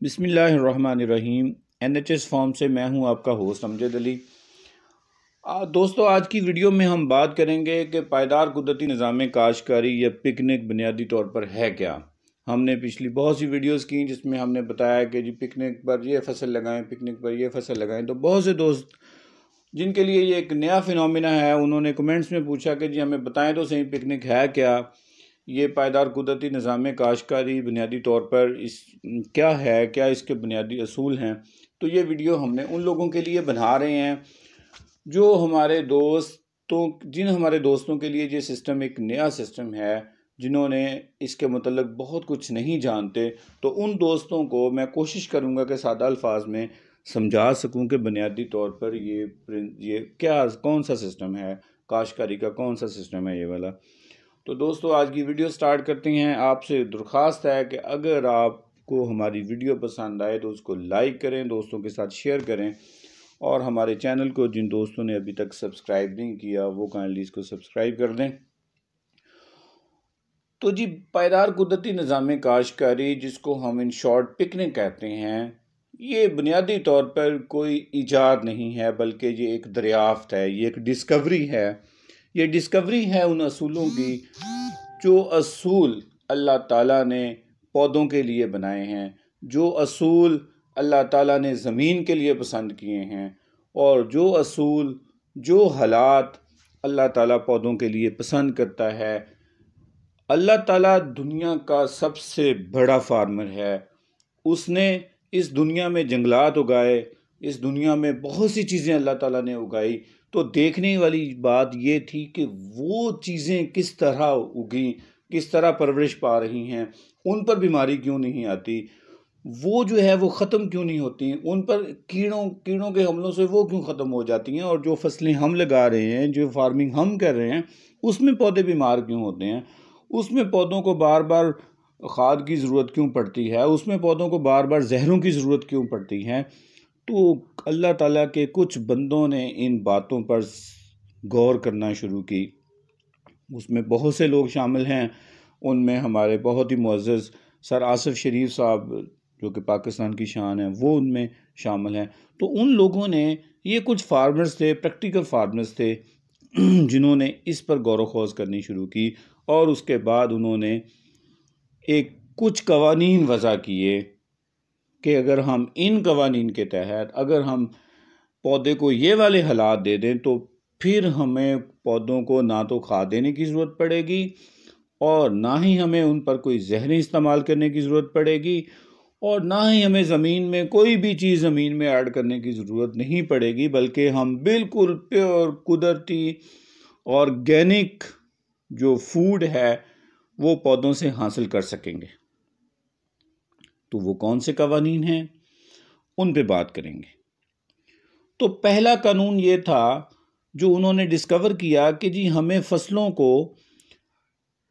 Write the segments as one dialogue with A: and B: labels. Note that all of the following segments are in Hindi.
A: बिस्मिल्लाहिर्रहमानिर्रहीम। NHS फॉर्म से मैं हूं आपका होस्ट अमजद अली। दोस्तों, आज की वीडियो में हम बात करेंगे कि पायदार कुदरती निज़ाम काश्तकारी या पिकनिक बुनियादी तौर पर है क्या। हमने पिछली बहुत सी वीडियोस की जिसमें हमने बताया कि जी पिकनिक पर ये फसल लगाएं, पिकनिक पर ये फसल लगाएं। तो बहुत से दोस्त जिनके लिए ये एक नया फिनोमिना है, उन्होंने कमेंट्स में पूछा कि जी हमें बताएं तो सही पिकनिक है क्या, ये पायदार कुदरती निज़ाम काश्तकारी बुनियादी तौर पर इस क्या है, क्या इसके बुनियादी असूल हैं। तो ये वीडियो हमने उन लोगों के लिए बना रहे हैं जो जिन हमारे दोस्तों के लिए ये सिस्टम एक नया सिस्टम है, जिन्होंने इसके मतलब बहुत कुछ नहीं जानते। तो उन दोस्तों को मैं कोशिश करूँगा कि सादा अल्फाज में समझा सकूँ कि बुनियादी तौर पर ये क्या कौन सा सिस्टम है, काश्तकारी का कौन सा सिस्टम है ये वाला। तो दोस्तों, आज की वीडियो स्टार्ट करते हैं। आपसे दरख्वास्त है कि अगर आपको हमारी वीडियो पसंद आए तो उसको लाइक करें, दोस्तों के साथ शेयर करें, और हमारे चैनल को जिन दोस्तों ने अभी तक सब्सक्राइब नहीं किया वो काइंडली इसको सब्सक्राइब कर दें। तो जी, पायदार कुदरती निज़ाम काश्तकारी, जिसको हम इन शॉर्ट पिकनिक कहते हैं, ये बुनियादी तौर पर कोई ईजाद नहीं है, बल्कि ये एक दरियाफ्त है, ये एक डिस्कवरी है। ये डिस्कवरी है उन असूलों की जो असूल अल्लाह ताला ने पौधों के लिए बनाए हैं, जो असूल अल्लाह ताला ने ज़मीन के लिए पसंद किए हैं, और जो असूल, जो हालात अल्लाह ताला पौधों के लिए पसंद करता है। अल्लाह ताला दुनिया का सबसे बड़ा फार्मर है। उसने इस दुनिया में जंगलात उगाए, इस दुनिया में बहुत सी चीज़ें अल्लाह ताला ने उगाई। तो देखने वाली बात ये थी कि वो चीज़ें किस तरह उगी, किस तरह परवरिश पा रही हैं, उन पर बीमारी क्यों नहीं आती, वो जो है वो ख़त्म क्यों नहीं होती, उन पर कीड़ों के हमलों से वो क्यों ख़त्म हो जाती हैं, और जो फसलें हम लगा रहे हैं, जो फार्मिंग हम कर रहे हैं, उसमें पौधे बीमार क्यों होते हैं, उसमें पौधों को बार बार खाद की ज़रूरत क्यों पड़ती है, उसमें पौधों को बार बार जहरों की ज़रूरत क्यों पड़ती है। तो अल्लाह ताला के कुछ बंदों ने इन बातों पर गौर करना शुरू की। उसमें बहुत से लोग शामिल हैं, उनमें हमारे बहुत ही मुअज़्ज़ज़ सर आसिफ शरीफ साहब, जो कि पाकिस्तान की शान है, वो उनमें शामिल हैं। तो उन लोगों ने, ये कुछ फार्मर्स थे, प्रैक्टिकल फार्मर्स थे, जिन्होंने इस पर गौर व खोज करनी शुरू की, और उसके बाद उन्होंने एक कुछ कवानीन वज़ा किए कि अगर हम इन कवानीन के तहत अगर हम पौधे को ये वाले हालात दे दें तो फिर हमें पौधों को ना तो खाद देने की ज़रूरत पड़ेगी, और ना ही हमें उन पर कोई ज़हरें इस्तेमाल करने की ज़रूरत पड़ेगी, और ना ही हमें ज़मीन में कोई भी चीज़ ज़मीन में ऐड करने की ज़रूरत नहीं पड़ेगी, बल्कि हम बिल्कुल प्योर कुदरती ऑर्गेनिक जो फूड है वो पौधों से हासिल कर सकेंगे। तो वो कौन से कवानीन हैं, उन पे बात करेंगे। तो पहला कानून ये था जो उन्होंने डिस्कवर किया कि जी हमें फसलों को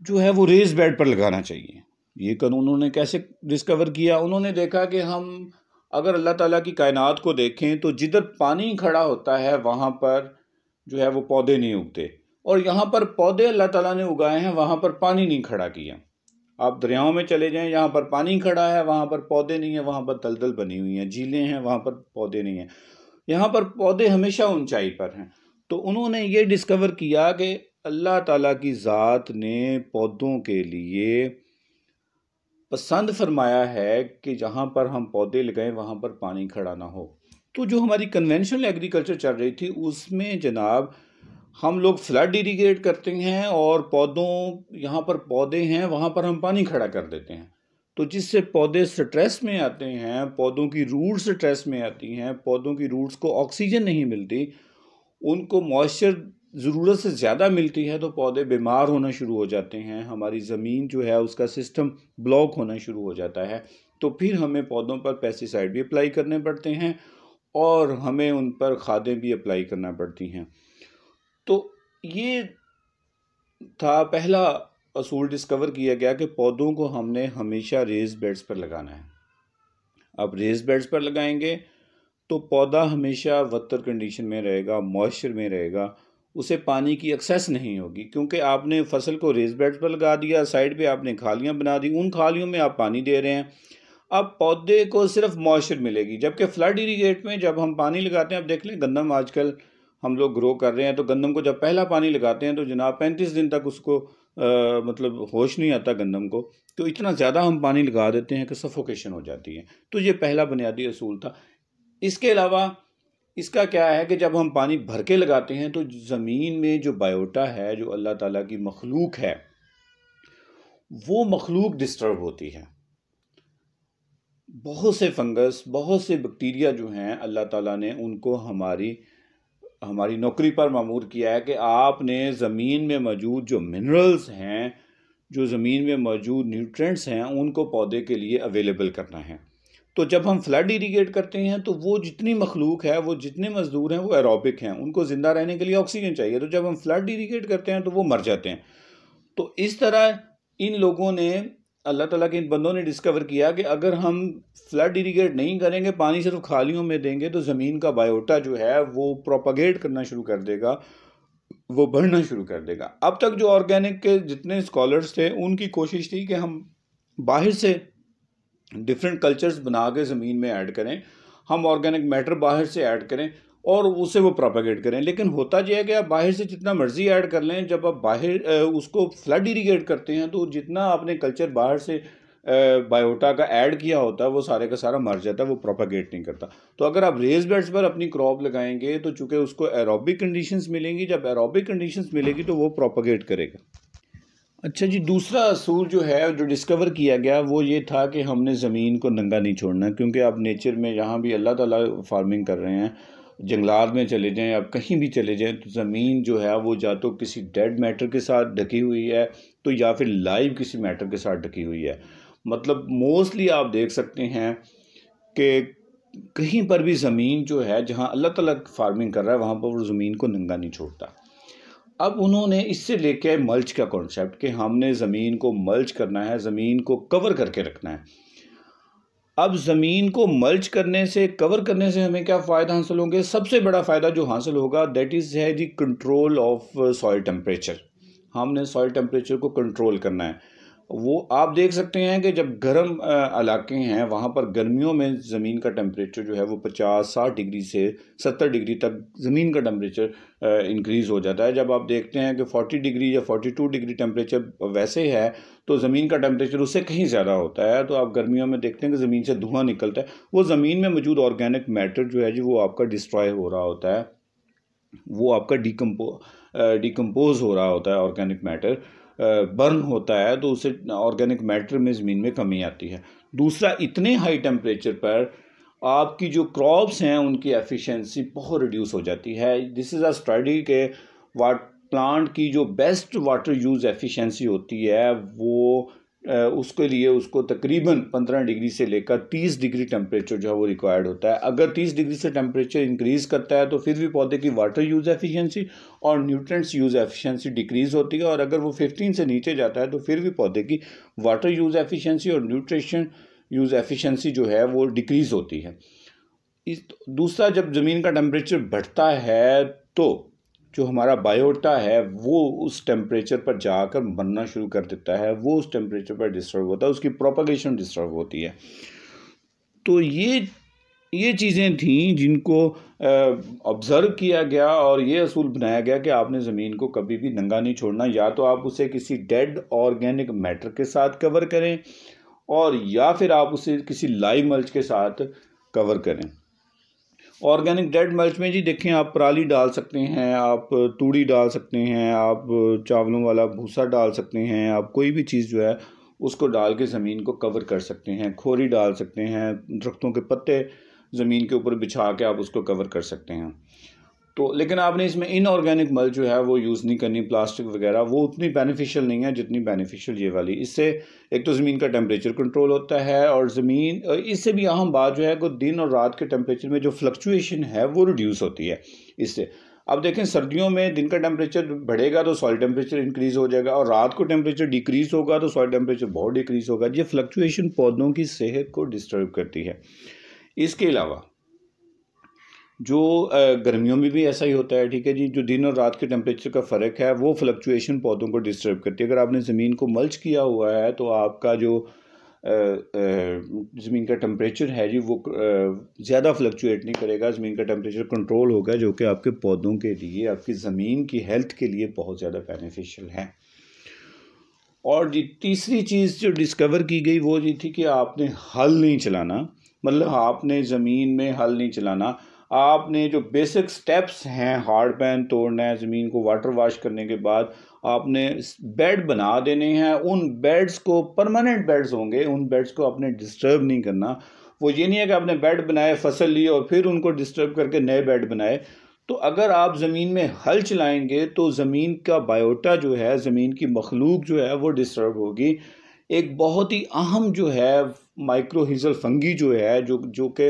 A: जो है वो रेज बेड पर लगाना चाहिए। ये कानून उन्होंने कैसे डिस्कवर किया? उन्होंने देखा कि हम अगर अल्लाह ताला की कायनात को देखें तो जिधर पानी खड़ा होता है वहाँ पर जो है वो पौधे नहीं उगते, और यहाँ पर पौधे अल्लाह ताला ने उगाए हैं, वहाँ पर पानी नहीं खड़ा किया। आप दरियाओं में चले जाएं, यहाँ पर पानी खड़ा है, वहाँ पर पौधे नहीं है, वहाँ पर दलदल बनी हुई हैं, झीलें हैं, वहाँ पर पौधे नहीं हैं, यहाँ पर पौधे हमेशा ऊंचाई पर हैं। तो उन्होंने ये डिस्कवर किया कि अल्लाह ताला की ज़ात ने पौधों के लिए पसंद फरमाया है कि जहाँ पर हम पौधे लगाएं वहाँ पर पानी खड़ा ना हो। तो जो हमारी कन्वेंशनल एग्रीकल्चर चल रही थी उसमें जनाब हम लोग फ्लड इरीगेट करते हैं, और पौधों, यहाँ पर पौधे हैं वहाँ पर हम पानी खड़ा कर देते हैं, तो जिससे पौधे स्ट्रेस में आते हैं, पौधों की रूट्स स्ट्रेस में आती हैं, पौधों की रूट्स को ऑक्सीजन नहीं मिलती, उनको मॉइस्चर ज़रूरत से ज़्यादा मिलती है, तो पौधे बीमार होना शुरू हो जाते हैं, हमारी ज़मीन जो है उसका सिस्टम ब्लॉक होना शुरू हो जाता है। तो फिर हमें पौधों पर पेस्टिसाइड भी अप्लाई करने पड़ते हैं, और हमें उन पर खादें भी अप्लाई करना पड़ती हैं। तो ये था पहला असूल डिस्कवर किया गया कि पौधों को हमने हमेशा रेज बेड्स पर लगाना है। अब रेज बेड्स पर लगाएंगे तो पौधा हमेशा वत्तर कंडीशन में रहेगा, मॉइस्चर में रहेगा, उसे पानी की एक्सेस नहीं होगी, क्योंकि आपने फसल को रेज बेड्स पर लगा दिया, साइड पे आपने खालियां बना दी, उन खालियों में आप पानी दे रहे हैं। अब पौधे को सिर्फ मॉइस्चर मिलेगी, जबकि फ्लड इरीगेट में जब हम पानी लगाते हैं, अब देख लें गंदम आजकल हम लोग ग्रो कर रहे हैं, तो गंदम को जब पहला पानी लगाते हैं तो जनाब 35 दिन तक उसको मतलब होश नहीं आता गंदम को, तो इतना ज़्यादा हम पानी लगा देते हैं कि सफोकेशन हो जाती है। तो ये पहला बुनियादी असूल था। इसके अलावा इसका क्या है कि जब हम पानी भर के लगाते हैं तो ज़मीन में जो बायोटा है, जो अल्लाह ताला की मखलूक है, वो मखलूक डिस्टर्ब होती है। बहुत से फंगस, बहुत से बैक्टीरिया जो हैं, अल्लाह ताला ने उनको हमारी नौकरी पर मामूर किया है कि आपने ज़मीन में मौजूद जो मिनरल्स हैं, जो ज़मीन में मौजूद न्यूट्रिएंट्स हैं, उनको पौधे के लिए अवेलेबल करना है। तो जब हम फ्लड इरीगेट करते हैं तो वो जितनी मखलूक है, वो जितने मज़दूर हैं, वो एरोबिक हैं, उनको ज़िंदा रहने के लिए ऑक्सीजन चाहिए। तो जब हम फ्लड इरीगेट करते हैं तो वो मर जाते हैं। तो इस तरह इन लोगों ने, अल्लाह ताला के इन बंदों ने डिस्कवर किया कि अगर हम फ्लड इरीगेट नहीं करेंगे, पानी सिर्फ खालियों में देंगे, तो ज़मीन का बायोटा जो है वो प्रोपागेट करना शुरू कर देगा, वो बढ़ना शुरू कर देगा। अब तक जो ऑर्गेनिक के जितने स्कॉलर्स थे, उनकी कोशिश थी कि हम बाहर से डिफरेंट कल्चर्स बना के ज़मीन में ऐड करें, हम ऑर्गेनिक मैटर बाहर से ऐड करें और उसे वो प्रोपागेट करें। लेकिन होता यह है कि आप बाहर से जितना मर्जी ऐड कर लें, जब आप बाहर उसको फ्लड इरीगेट करते हैं तो जितना आपने कल्चर बाहर से बायोटा का ऐड किया होता है, वो सारे का सारा मर जाता है, वो प्रोपागेट नहीं करता। तो अगर आप रेज बेड्स पर अपनी क्रॉप लगाएंगे तो चूंकि उसको एरोबिक कंडीशंस मिलेंगी, जब एरोबिक कंडीशंस मिलेगी तो वो प्रोपागेट करेगा। अच्छा जी, दूसरा असूल जो है, जो डिस्कवर किया गया, वो ये था कि हमने ज़मीन को नंगा नहीं छोड़ना, क्योंकि आप नेचर में जहाँ भी अल्लाह ताला फार्मिंग कर रहे हैं, जंगलात में चले जाएं, आप कहीं भी चले जाएं, तो ज़मीन जो है वो या तो किसी डेड मैटर के साथ ढकी हुई है, तो या फिर लाइव किसी मैटर के साथ ढकी हुई है। मतलब मोस्टली आप देख सकते हैं कि कहीं पर भी ज़मीन जो है, जहाँ अल्लाह ताला फार्मिंग कर रहा है, वहाँ पर वो ज़मीन को नंगा नहीं छोड़ता। अब उन्होंने इससे लेके मल्च का कॉन्सेप्ट कि हमने ज़मीन को मल्च करना है, ज़मीन को कवर करके रखना है। अब ज़मीन को मल्च करने से, कवर करने से हमें क्या फ़ायदा हासिल होंगे? सबसे बड़ा फ़ायदा जो हासिल होगा दैट इज़ है दी कंट्रोल ऑफ सॉइल टेम्परेचर। हमने सॉइल टेम्परेचर को कंट्रोल करना है। वो आप देख सकते हैं कि जब गर्म इलाके हैं, वहाँ पर गर्मियों में ज़मीन का टेम्परेचर जो है वो 50-60 डिग्री से 70 डिग्री तक ज़मीन का टेम्परेचर इंक्रीज़ हो जाता है। जब आप देखते हैं कि 40 डिग्री या 42 डिग्री टेम्परेचर वैसे है, तो ज़मीन का टेम्परेचर उससे कहीं ज़्यादा होता है। तो आप गर्मियों में देखते हैं कि ज़मीन से धुआं निकलता है, वो ज़मीन में मौजूद ऑर्गेनिक मैटर जो है जी, वो आपका डिस्ट्रॉय हो रहा होता है, वो आपका डिकम्पोज हो रहा होता है, ऑर्गेनिक मैटर बर्न होता है, तो उससे ऑर्गेनिक मैटर में ज़मीन में कमी आती है। दूसरा, इतने हाई टेम्परेचर पर आपकी जो क्रॉप्स हैं उनकी एफिशिएंसी बहुत रिड्यूस हो जाती है। दिस इज़ अ स्टडी के प्लांट की जो बेस्ट वाटर यूज़ एफिशिएंसी होती है, वो उसके लिए उसको तकरीबन 15 डिग्री से लेकर 30 डिग्री टेम्परेचर जो है वो रिक्वायर्ड होता है। अगर 30 डिग्री से टेम्परेचर इंक्रीज़ करता है तो फिर भी पौधे की वाटर यूज़ एफिशिएंसी और न्यूट्रिएंट्स यूज़ एफिशिएंसी डिक्रीज़ होती है, और अगर वो 15 से नीचे जाता है तो फिर भी पौधे की वाटर यूज़ एफिशिएंसी और न्यूट्रिशन यूज़ एफिशिएंसी जो है वो डिक्रीज़ होती है। दूसरा, जब ज़मीन का टेम्परेचर बढ़ता है तो जो हमारा बायोटा है वो उस टेम्परेचर पर जाकर बनना शुरू कर देता है, वो उस टेम्परेचर पर डिस्टर्ब होता है, उसकी प्रोपगेशन डिस्टर्ब होती है। तो ये चीज़ें थीं जिनको ऑब्ज़र्व किया गया और ये असूल बनाया गया कि आपने ज़मीन को कभी भी नंगा नहीं छोड़ना। या तो आप उसे किसी डेड ऑर्गेनिक मैटर के साथ कवर करें, और या फिर आप उसे किसी लाइव मल्च के साथ कवर करें। ऑर्गेनिक डेड मल्च में जी देखें, आप पराली डाल सकते हैं, आप तूड़ी डाल सकते हैं, आप चावलों वाला भूसा डाल सकते हैं, आप कोई भी चीज़ जो है उसको डाल के ज़मीन को कवर कर सकते हैं। खोरी डाल सकते हैं, दरख्तों के पत्ते ज़मीन के ऊपर बिछा के आप उसको कवर कर सकते हैं। तो लेकिन आपने इसमें इनऑर्गेनिक मल्च जो है वो यूज़ नहीं करनी, प्लास्टिक वगैरह, वो उतनी बेनिफिशियल नहीं है जितनी बेनिफिशियल ये वाली। इससे एक तो ज़मीन का टेम्परेचर कंट्रोल होता है, और ज़मीन, इससे भी अहम बात जो है कि दिन और रात के टेम्परेचर में जो फ्लक्चुएशन है वो रिड्यूस होती है इससे। अब देखें, सर्दियों में दिन का टेम्परेचर बढ़ेगा तो सॉइल टेम्परेचर इंक्रीज़ हो जाएगा, और रात को टेम्परेचर डिक्रीज़ होगा तो सॉइल टेम्परेचर बहुत डिक्रीज़ होगा। ये फ्लक्चुएशन पौधों की सेहत को डिस्टर्ब करती है। इसके अलावा जो गर्मियों में भी ऐसा ही होता है, ठीक है जी, जो दिन और रात के टेम्परेचर का फ़र्क है वो फ्लक्चुएशन पौधों को डिस्टर्ब करती है। अगर आपने ज़मीन को मल्च किया हुआ है तो आपका जो ज़मीन का टेम्परेचर है जी वो ज़्यादा फ्लक्चुएट नहीं करेगा, ज़मीन का टेम्परेचर कंट्रोल होगा, जो कि आपके पौधों के लिए, आपकी ज़मीन की हेल्थ के लिए बहुत ज़्यादा बेनिफिशियल है। और जी तीसरी चीज़ जो डिस्कवर की गई वो ये थी कि आपने हल नहीं चलाना, मतलब आपने ज़मीन में हल नहीं चलाना, आपने जो बेसिक स्टेप्स हैं, हार्ड पैन तोड़ना है, ज़मीन को वाटर वाश करने के बाद आपने बेड बना देने हैं, उन बेड्स को परमानेंट बेड्स होंगे, उन बेड्स को आपने डिस्टर्ब नहीं करना। वो ये नहीं है कि आपने बेड बनाए, फसल ली और फिर उनको डिस्टर्ब करके नए बेड बनाए। तो अगर आप ज़मीन में हल चलाएंगे तो ज़मीन का बायोटा जो है, ज़मीन की मखलूक जो है वो डिस्टर्ब होगी। एक बहुत ही अहम जो है माइक्रोहिजल फंगी जो है, जो कि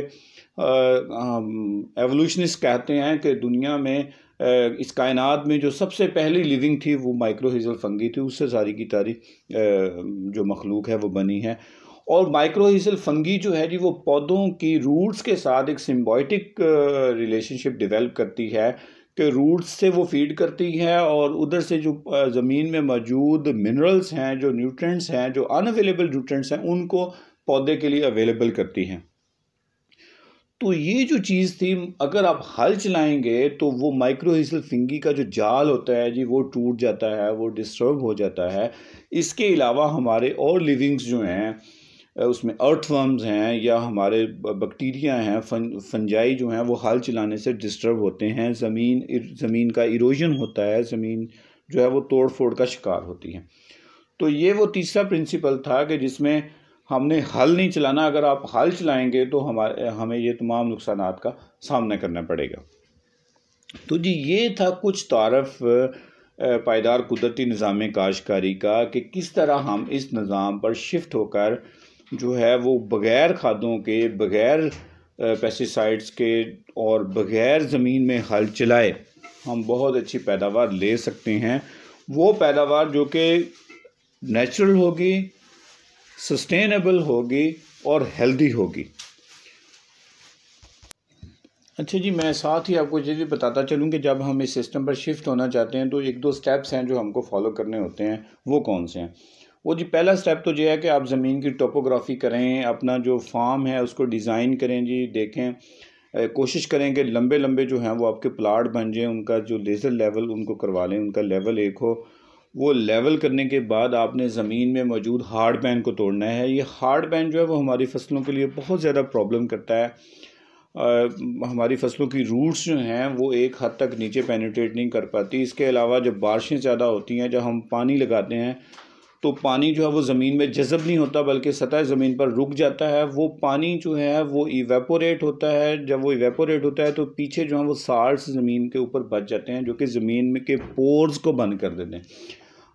A: एवोल्यूशनिस्ट कहते हैं कि दुनिया में इस कायनात में जो सबसे पहली लिविंग थी वो माइक्रोहिजल फंगी थी, उससे सारी की तारी जो मखलूक है वो बनी है। और माइक्रोहिजल फंगी जो है जी वो पौधों की रूट्स के साथ एक सिम्बायोटिक रिलेशनशिप डेवलप करती है कि रूट्स से वो फीड करती है और उधर से जो ज़मीन में मौजूद मिनरल्स हैं, जो न्यूट्रिएंट्स हैं, जो अनअवेलेबल न्यूट्रिएंट्स हैं, उनको पौधे के लिए अवेलेबल करती हैं। तो ये जो चीज़ थी, अगर आप हल चलाएंगे तो वो माइक्रोहिजल फिंगी का जो जाल होता है जी वो टूट जाता है, वो डिस्टर्ब हो जाता है। इसके अलावा हमारे और लिविंग्स जो हैं उसमें अर्थवर्म्स हैं या हमारे बैक्टीरिया हैं, फंजाई जो हैं, वो हल चलाने से डिस्टर्ब होते हैं। ज़मीन का इरोजन होता है, ज़मीन जो है वो तोड़ फोड़ का शिकार होती है। तो ये वो तीसरा प्रिंसिपल था कि जिसमें हमने हल नहीं चलाना। अगर आप हल चलाएंगे तो हमें ये तमाम नुकसानात का सामना करना पड़ेगा। तो जी ये था कुछ तारफ़ पायदार कुदरती निज़ाम काश्तकारी का कि किस तरह हम इस निज़ाम पर शिफ्ट होकर जो है वो बग़ैर खादों के, बग़ैर पेस्टिसाइड्स के और बग़ैर ज़मीन में हल चलाए हम बहुत अच्छी पैदावार ले सकते हैं। वो पैदावार जो कि नेचुरल होगी, सस्टेनेबल होगी और हेल्दी होगी। अच्छा जी, मैं साथ ही आपको ये भी बताता चलूँ कि जब हम इस सिस्टम पर शिफ्ट होना चाहते हैं तो एक दो स्टेप्स हैं जो हमको फॉलो करने होते हैं। वो कौन से हैं? वो जी पहला स्टेप तो ये है कि आप ज़मीन की टोपोग्राफी करें, अपना जो फार्म है उसको डिज़ाइन करें जी, देखें, कोशिश करें कि लंबे लंबे जो हैं वो आपके प्लाट बन जाएँ, उनका जो लेज़र लेवल उनको करवा लें, उनका लेवल एक हो। वो लेवल करने के बाद आपने ज़मीन में मौजूद हार्ड पैन को तोड़ना है। ये हार्ड पैन जो है वो हमारी फसलों के लिए बहुत ज़्यादा प्रॉब्लम करता है। हमारी फसलों की रूट्स जो हैं वो एक हद तक नीचे पेनिट्रेट नहीं कर पाती। इसके अलावा जब बारिशें ज़्यादा होती हैं, जब हम पानी लगाते हैं तो पानी जो है वो ज़मीन में जज़ब नहीं होता बल्कि सतह ज़मीन पर रुक जाता है। वो पानी जो है वो इवेपोरेट होता है। जब वो इवेपोरेट होता है तो पीछे जो है वो साल्ट्स ज़मीन के ऊपर बच जाते हैं, जो कि ज़मीन में के पोर्स को बंद कर देते हैं।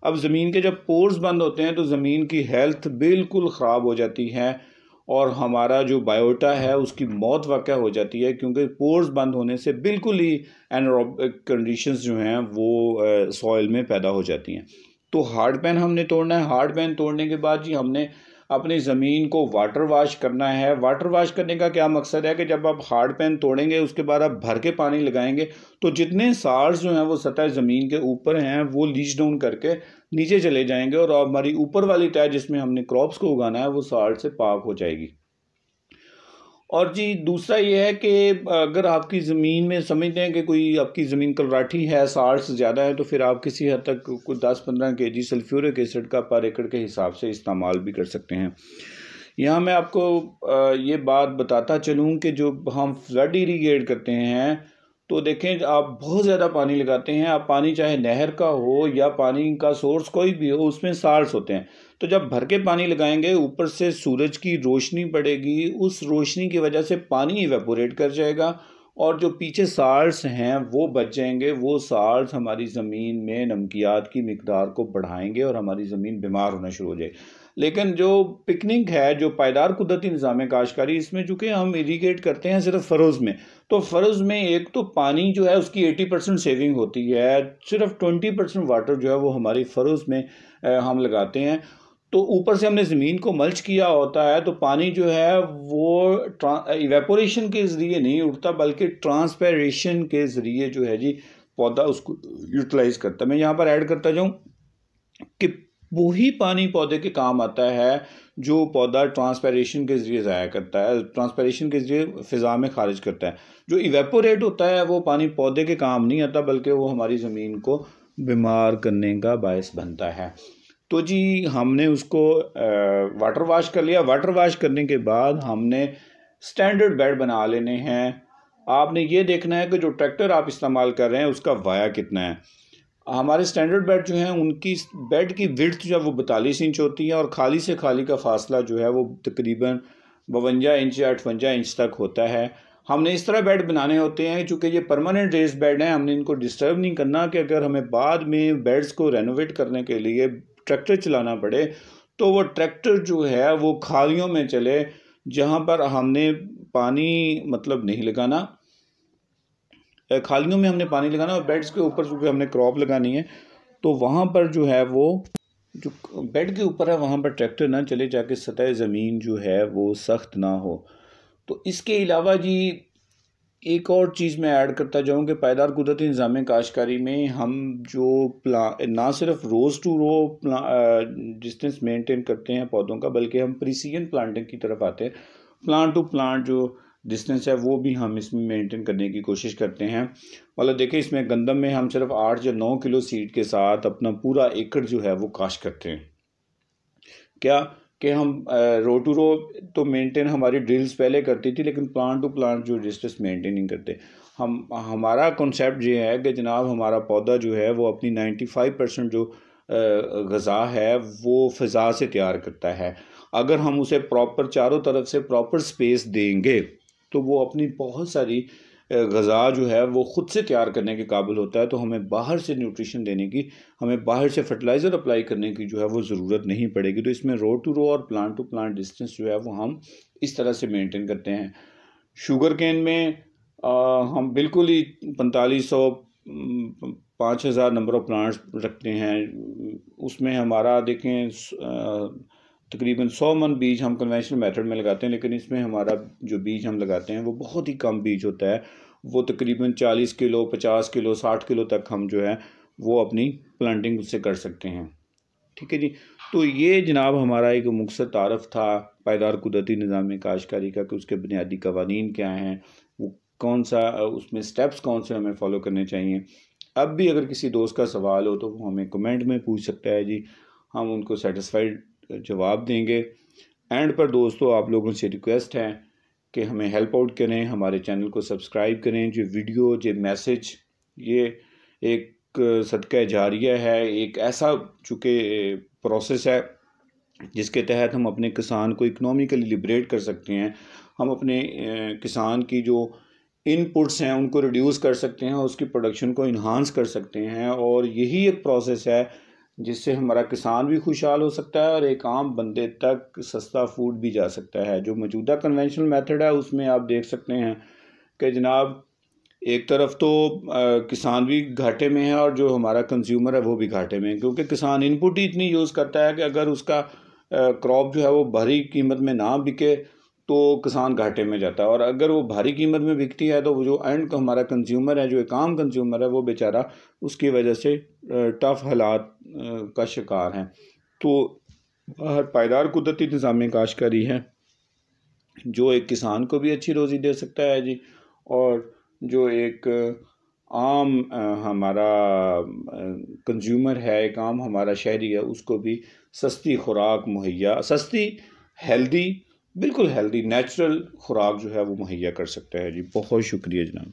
A: अब ज़मीन के जब पोर्स बंद होते हैं तो ज़मीन की हेल्थ बिल्कुल ख़राब हो जाती है और हमारा जो बायोटा है उसकी मौत वाक़या हो जाती है, क्योंकि पोर्स बंद होने से बिल्कुल ही एनारोबिक कंडीशंस जो हैं वो सॉइल में पैदा हो जाती हैं। तो हार्ड पैन हमने तोड़ना है। हार्ड पैन तोड़ने के बाद जी हमने अपनी ज़मीन को वाटर वाश करना है। वाटर वाश करने का क्या मकसद है कि जब आप हार्ड पैन तोड़ेंगे उसके बाद आप भर के पानी लगाएंगे तो जितने साल्ट्स जो हैं वो सतह ज़मीन के ऊपर हैं वो लीच डाउन करके नीचे चले जाएंगे और हमारी ऊपर वाली तह जिसमें हमने क्रॉप्स को उगाना है वो साल्ट से पाक हो जाएगी। और जी दूसरा ये है कि अगर आपकी ज़मीन में समझते हैं कि कोई आपकी ज़मीन कलराठी है, साल्ट्स ज़्यादा है, तो फिर आप किसी हद तक कोई 10-15 kg सल्फ्यूरिक एसिड का पर एकड़ के हिसाब से इस्तेमाल भी कर सकते हैं। यहाँ मैं आपको ये बात बताता चलूँ कि जो हम फ्लड इरीगेट करते हैं तो देखें आप बहुत ज़्यादा पानी लगाते हैं, आप पानी चाहे नहर का हो या पानी का सोर्स कोई भी हो उसमें साल्ट्स होते हैं। तो जब भर के पानी लगाएंगे ऊपर से सूरज की रोशनी पड़ेगी, उस रोशनी की वजह से पानी इवेपोरेट कर जाएगा और जो पीछे साल्ट्स हैं वो बच जाएंगे। वो साल्ट्स हमारी ज़मीन में नमकियात की मिकदार को बढ़ाएंगे और हमारी ज़मीन बीमार होना शुरू हो जाएगी। लेकिन जो पिकनिक है, जो पायदार कुदरती निज़ाम काश्तकारी, इसमें चूँकि हम इरीगेट करते हैं सिर्फ फ़रोज़ में, तो फ़रोज़ में एक तो पानी जो है उसकी 80% सेविंग होती है, सिर्फ 20% वाटर जो है वो हमारी फ़रोज़ में हम लगाते हैं। तो ऊपर से हमने ज़मीन को मल्च किया होता है तो पानी जो है वो इवेपोरेशन के ज़रिए नहीं उठता बल्कि ट्रांसपैरेशन के ज़रिए जो है जी पौधा उसको यूटिलाइज़ करता है। मैं यहाँ पर ऐड करता जाऊँ कि वही पानी पौधे के काम आता है जो पौधा ट्रांसपैरेशन के ज़रिए ज़ाया करता है, ट्रांसपैरेशन के ज़रिए फ़िज़ा में खारिज करता है। जो इवेपोरेट होता है वो पानी पौधे के काम नहीं आता, बल्कि वो हमारी ज़मीन को बीमार करने का बायस बनता है। तो जी हमने उसको वाटर वाश कर लिया। वाटर वाश करने के बाद हमने स्टैंडर्ड बेड बना लेने हैं। आपने ये देखना है कि जो ट्रैक्टर आप इस्तेमाल कर रहे हैं उसका वाया कितना है। हमारे स्टैंडर्ड बेड जो हैं उनकी बेड की विड्थ जो है वो 42 इंच होती है, और खाली से खाली का फासला जो है वो तकरीबन 52 इंच या 58 इंच तक होता है। हमने इस तरह बेड बनाने होते हैं, चूँकि ये परमानेंट रेस्ड बेड हैं, हमने इनको डिस्टर्ब नहीं करना कि अगर हमें बाद में बेड्स को रेनोवेट करने के लिए ट्रैक्टर चलाना पड़े तो वो ट्रैक्टर जो है वो खालियों में चले, जहाँ पर हमने पानी मतलब नहीं लगाना, खालियों में हमने पानी लगाना, और बेड्स के ऊपर चूँकि हमने क्रॉप लगानी है तो वहाँ पर जो है वो जो बेड के ऊपर है वहाँ पर ट्रैक्टर ना चले, जाके सतह ज़मीन जो है वो सख्त ना हो। तो इसके अलावा जी एक और चीज़ मैं ऐड करता जाऊँ कि पायदार कुदरती निज़ाम काश्तकारी में हम जो ना सिर्फ रोज़ टू रो डिस्टेंस मेंटेन करते हैं पौधों का, बल्कि हम प्रीसीजन प्लांटिंग की तरफ आते हैं। प्लांट टू प्लांट जो डिस्टेंस है वो भी हम इसमें मेंटेन करने की कोशिश करते हैं। मतलब देखिए, इसमें गंदम में हम सिर्फ 8 या 9 किलो सीड के साथ अपना पूरा एकड़ जो है वो काश्त करते हैं। क्या कि हम रो टू रो तो मेंटेन हमारी ड्रिल्स पहले करती थी, लेकिन प्लांट टू प्लांट जो डिस्टेंस मेंटेन नहीं करते। हमारा कॉन्सेप्ट ये है कि जनाब हमारा पौधा जो है वो अपनी 95% जो ग़िज़ा है वो फ़िज़ा से तैयार करता है। अगर हम उसे प्रॉपर चारों तरफ से प्रॉपर स्पेस देंगे तो वो अपनी बहुत सारी ग़िज़ा जो है वो ख़ुद से तैयार करने के काबिल होता है। तो हमें बाहर से न्यूट्रिशन देने की, हमें बाहर से फर्टिलाइज़र अप्लाई करने की जो है वो ज़रूरत नहीं पड़ेगी। तो इसमें रो टू रो और प्लांट टू प्लांट डिस्टेंस जो है वो हम इस तरह से मेंटेन करते हैं। शुगर केन में हम बिल्कुल ही 4500 5000 नंबर ऑफ़ प्लांट्स रखते हैं। उसमें हमारा देखें तकरीबन 100 मन बीज हम कन्वेंशनल मेथड में लगाते हैं, लेकिन इसमें हमारा जो बीज हम लगाते हैं वो बहुत ही कम बीज होता है। वो तकरीबन 40 किलो 50 किलो 60 किलो तक हम जो है वो अपनी प्लांटिंग उससे कर सकते हैं। ठीक है जी। तो ये जनाब हमारा एक मुख्तसर तारफ़ था पायदार कुदरती निज़ाम काश्तकारी का, कि उसके बुनियादी कवानीन क्या हैं, वो कौन सा उसमें स्टेप्स कौन से हमें फ़ॉलो करने चाहिए। अब भी अगर किसी दोस्त का सवाल हो तो वो हमें कमेंट में पूछ सकता है जी, हम उनको सेटिस्फाइड जवाब देंगे। एंड पर दोस्तों आप लोगों से रिक्वेस्ट है कि हमें हेल्प आउट करें, हमारे चैनल को सब्सक्राइब करें। जो वीडियो जो मैसेज ये एक सदका जारिया है, एक ऐसा चूँकि प्रोसेस है जिसके तहत हम अपने किसान को इकनॉमिकली लिबरेट कर सकते हैं। हम अपने किसान की जो इनपुट्स हैं उनको रिड्यूस कर सकते हैं, उसकी प्रोडक्शन को इन्हांस कर सकते हैं, और यही एक प्रोसेस है जिससे हमारा किसान भी खुशहाल हो सकता है और एक आम बंदे तक सस्ता फूड भी जा सकता है। जो मौजूदा कन्वेंशनल मेथड है उसमें आप देख सकते हैं कि जनाब एक तरफ तो किसान भी घाटे में है और जो हमारा कंज्यूमर है वो भी घाटे में है, क्योंकि किसान इनपुट ही इतनी यूज़ करता है कि अगर उसका क्रॉप जो है वो भारी कीमत में ना बिके तो किसान घाटे में जाता है, और अगर वो भारी कीमत में बिकती है तो वो जो एंड हमारा कंज्यूमर है, जो एक आम कंज्यूमर है, वो बेचारा उसकी वजह से टफ़ हालात का शिकार हैं। तो पायदार कुदरती निज़ाम काश्तकारी है जो एक किसान को भी अच्छी रोज़ी दे सकता है जी, और जो एक आम हमारा कंज्यूमर है, एक आम हमारा शहरी है, उसको भी सस्ती खुराक मुहैया, सस्ती हेल्दी, बिल्कुल हेल्दी नेचुरल खुराक जो है वो मुहैया कर सकता है जी। बहुत शुक्रिया जनाब।